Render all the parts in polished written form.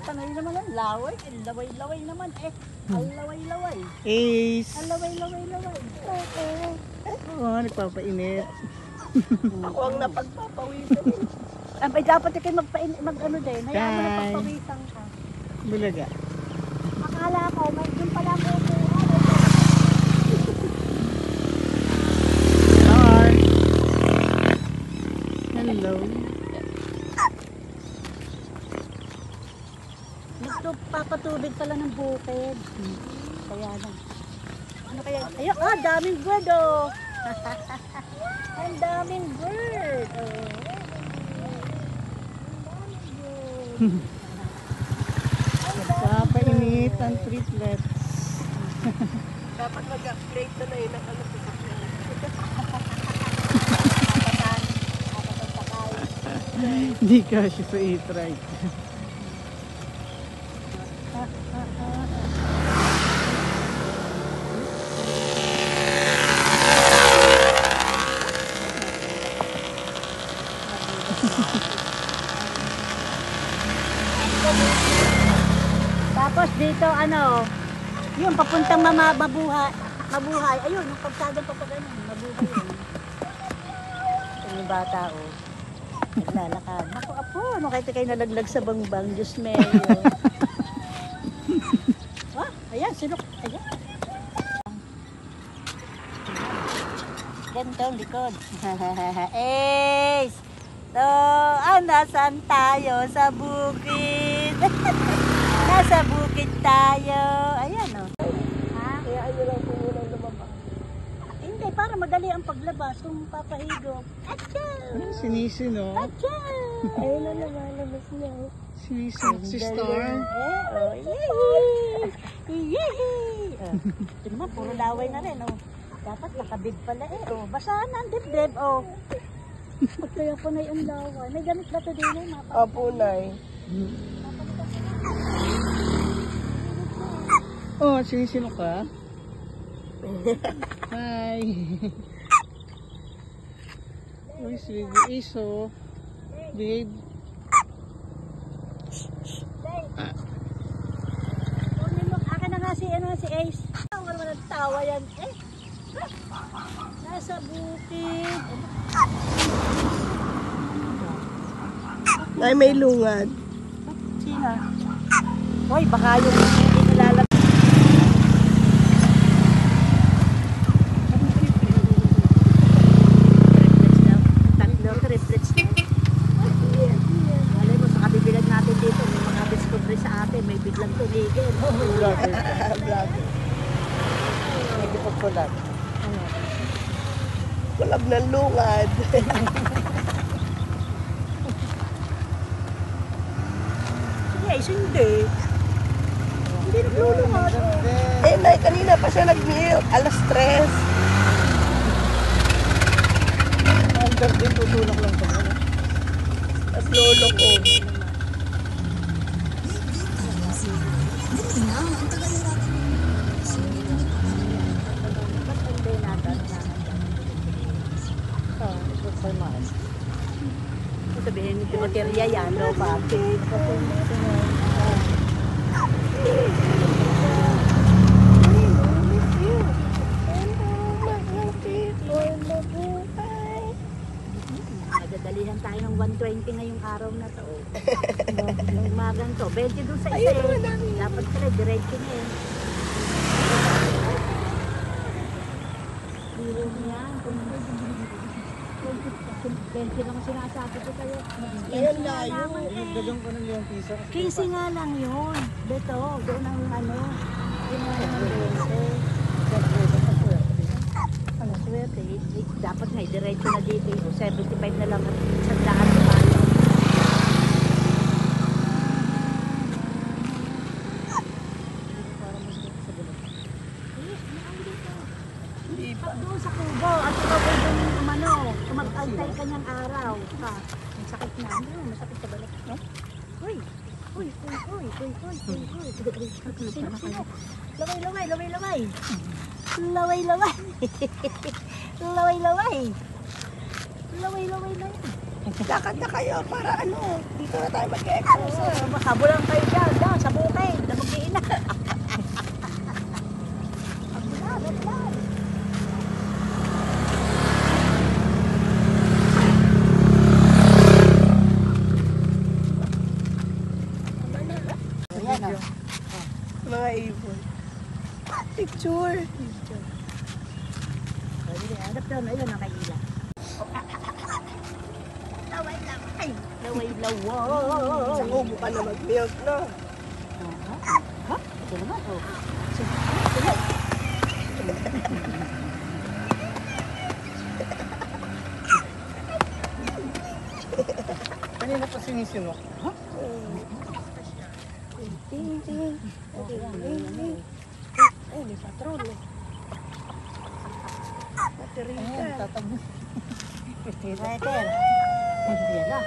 Panay naman ang laway. Laway-laway naman eh. Ang laway-laway. Ace. Ang laway-laway-laway. Oo, nagpapainit. Ako ang napagpapawisan eh. Abay, dapat kayo mag-ano din. Hayaan mo na pagpawisan ka. Bulaga. Akala ko, doon pala ko Hello. Papatubig pala ng bukid. Kaya lang. Ano kaya? Ayun, daming bird oh. Ang daming bird. Papainit ang triplets. Dapat mag-upgrade na na yun ang ano sa sakyan. Hindi ka siya sa e-trike. Tapos dito ano, yung papuntang mabuhay. Ayun, yung pagsadang papagano, mabuhay yun. Ito yung bata oh. Naglalakad. Naku apo, ano kayo nalaglag sa bangbang, Diyos mayo. Ayan, sinok. Ayan. Ganito ang likod. Ace! So, nasaan tayo? Sa bukid. Nasa bukid tayo. Ayan o. Ha? Kaya ayaw lang po muna lumabas. Hindi, para madali ang paglabas kung papahigo. Atcha! Sinisi, no? Atcha! Ayun na lumalabas niya. Sinisi. Si Star. Yay! Yay! Ito naman, puro laway na rin. Dapat nakabig pala eh. Basahan na ang dibdib. Kaya po na yung laway. May gamit ba ito din? Opo, Nay. Oh, sinisino ka? Hi. Uy, sweet iso. Babe. Akin na nga si Ace. Wala nagtawa yan eh. Nasa bukid. Nay, may lungad. Sino? Hoy, baka yung hindi nilalagay. Tatlo, triplets na. Alay mo, sa kabibilag natin dito, may mga discovery sa atin, may biglang tumigil. Vlog. Hindi pa kulat. Kulab ng lungad. Yes, hindi. Hindi naglulungan. Eh, Nay, kanina pa siya nag-milk. Alas 3. Under din, tutulak lang pa. Tapos lolo ko. Sabihin ni Timoteria yan, no? Bakit? Nagdadalihan tayo ng 120 ngayong araw na to. Yung umagang to. 20 doon sa isa eh. Dapat pala, diretso na eh. Biro niya. 20 lang sinasabi ko kayo. Ayan na, Dagang ko ng 1 piso. 15 nga lang yun. Dito, doon ang ano. Yun ang 20. Ano, swerte. Dapat nga, diretso na dito. 75 na lang at isang daan na tayo. Pag doon sa kubo, at ikaw ay doon yung umano, mag-antay kanyang araw. Ang sakit na. Ano, masakit sa balat, no? Uy! Uy! Uy! Uy! Uy! Uy! Uy! Uy! Sino? Laway! Laway! Laway! Laway! Laway! Laway! Laway! Laway! Laway-laway na yun. Lakad na kayo para ano, dito na tayo mag-exercise. Makabulang kayo dyan, sa bukid, na mag-iina. Ayan o. Mga ibon. Picture. Hanap daw na yun ang kaila. Laway-laway. Laway-laway. Sa ubo ka na mag-milk, no? Ha? Ito naman, oh. Kanina pa sinisinok. Ha? Ting, ting. Ay, may patrol. Baterya. Ayan, tatabos. Rider. Yan na.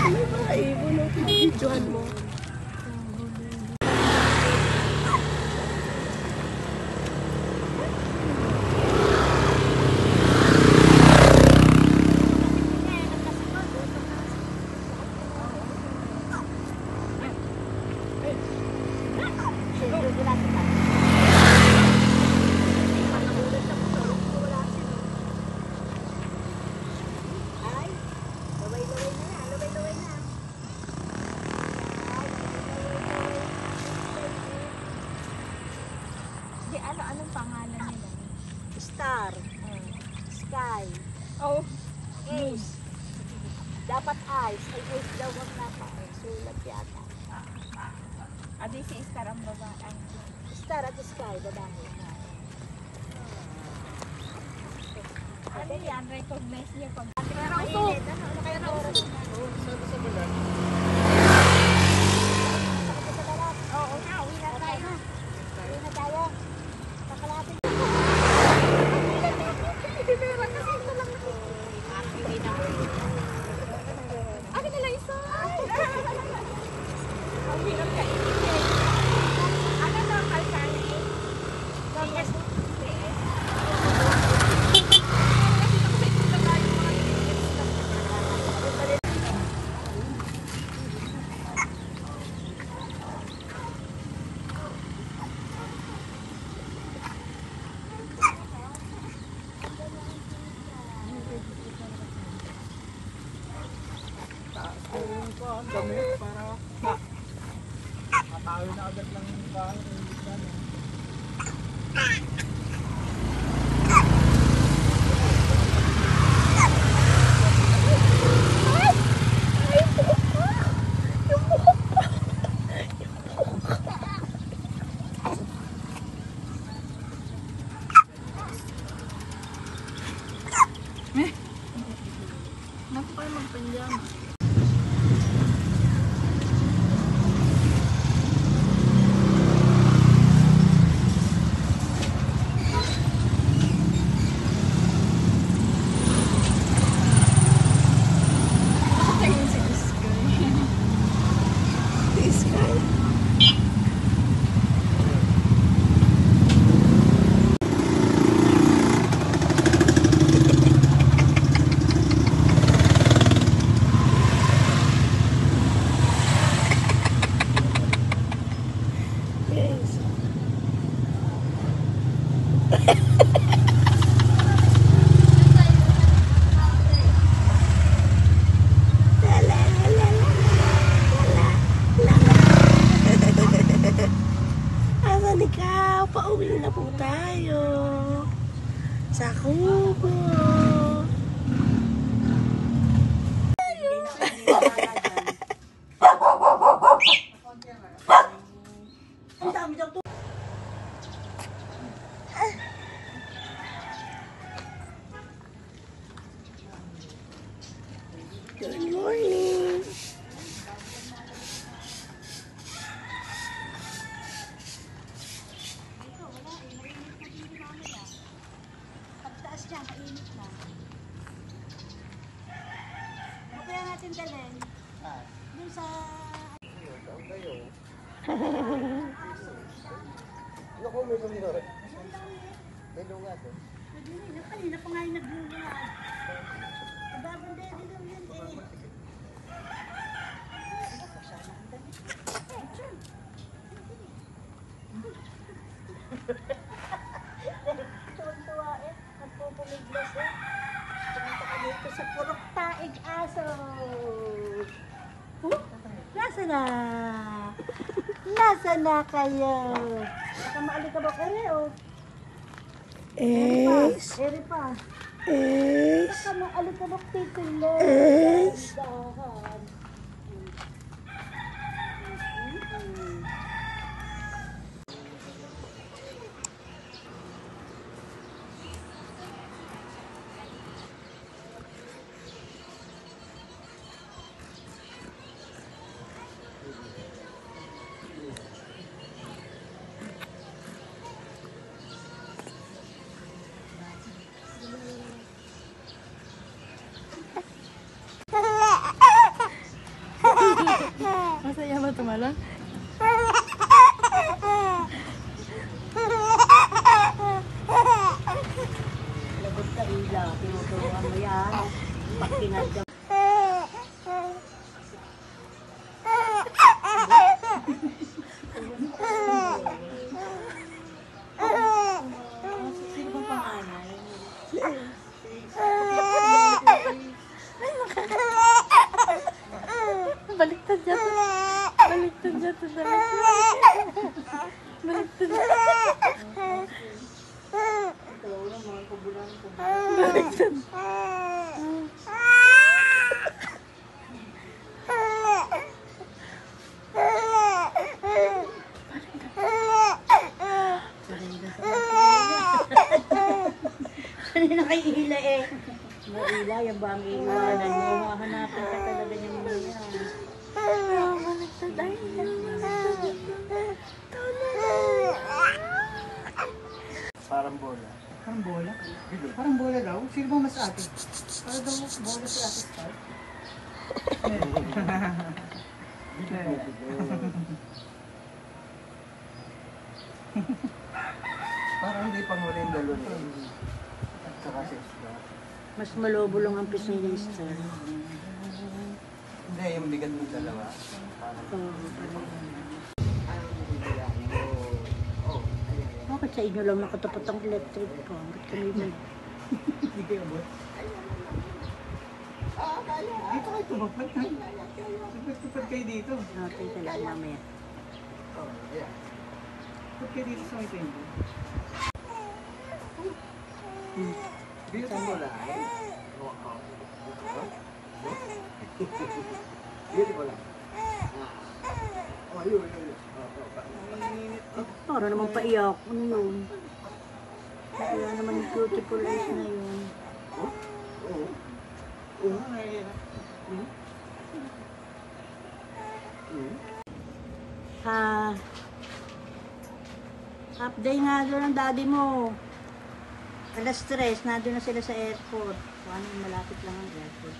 Ano yung mga ibon na pinabidyohan mo? Anong pangalan nila? Star. Sky. Oh. Ace. Dapat ice. Ay, ice daw ang napa. Sulat yata. Adi si Star ang babae. Star at sky, babae. Ano yan? Recognize niya pag... Pero ito. Ano kaya na oras? Sabi sa balat. Oo na, uwi na tayo. Uwi na tayo. Kakalapin. Akin na lang isa. Ang hirap ka. Ano na, kalsari? Ayun pa, ang damit para matayo na agad lang yung bahay. Naku kayo magpanjam. This guy. Yes. La la la la la la la. Asan ikaw? Pauwi na po tayo. Sa kubo. Ang dami daw to. Good morning. Pagtaas dyan, mainit na. Ano kaya natin dalhin? Doon sa... Naku, may bumili. May lunga doon. Kanina pa nga yung naglunga. Babanda din lang yan eh. Tuwan-tuwa eh. Nagpupumiglas eh. Pumunta ka dito sa purok taig aso. Nasa na? Nasa na kayo? Baka maalikabok kayo. Es. Eri pa. Es. Baka maalikabok titulo. Es. Dahan. Masaya ba tumalon? Lagot ka ila. Tinuturuan mo yan. Pag kinadya. Sino bang panganay? Baliktad dyan. Baliktad dyan. Baliktad dyan. Ikaw lang mga kubulan ko. Baliktad. Kanina kay Ila eh. Ila, yan ba ang iiwanan mo? Mahanapin ka talaga niya mga yan. Baliktad. Ay, Parang bola. Parang bola? Parang bola daw? Sino bang mas ate? Parang daw bola si ate Star? Parang hindi pa muli yung lalo na. At saka sister. Mas malobo lang ang pesimista. Hindi, yung bigat ng dalawa. Parang Bakit sa inyo lang nakatapat ang electric ko? Bakit kami ba? Hindi kayo abot? Dito kayo tumapad ha? Tupad kayo dito. Natin talaga mamaya. Tupad kayo dito sa may tendo. beautiful lang. Beautiful lang. Oh, yun. Para naman paiyak. Ano yun? Kaya naman yung beautiful eyes na yun. Half day nga doon ang daddy mo. Alas 3, nandun na sila sa airport. Kung ano, malapit lang ang airport.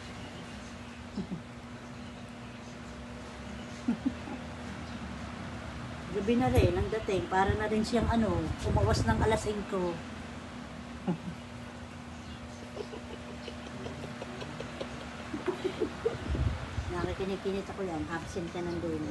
Gabi na rin ang dating. Para na rin siyang umawas ng alas 5. Nakikinig-kinit ako yan. Absent ka nandun.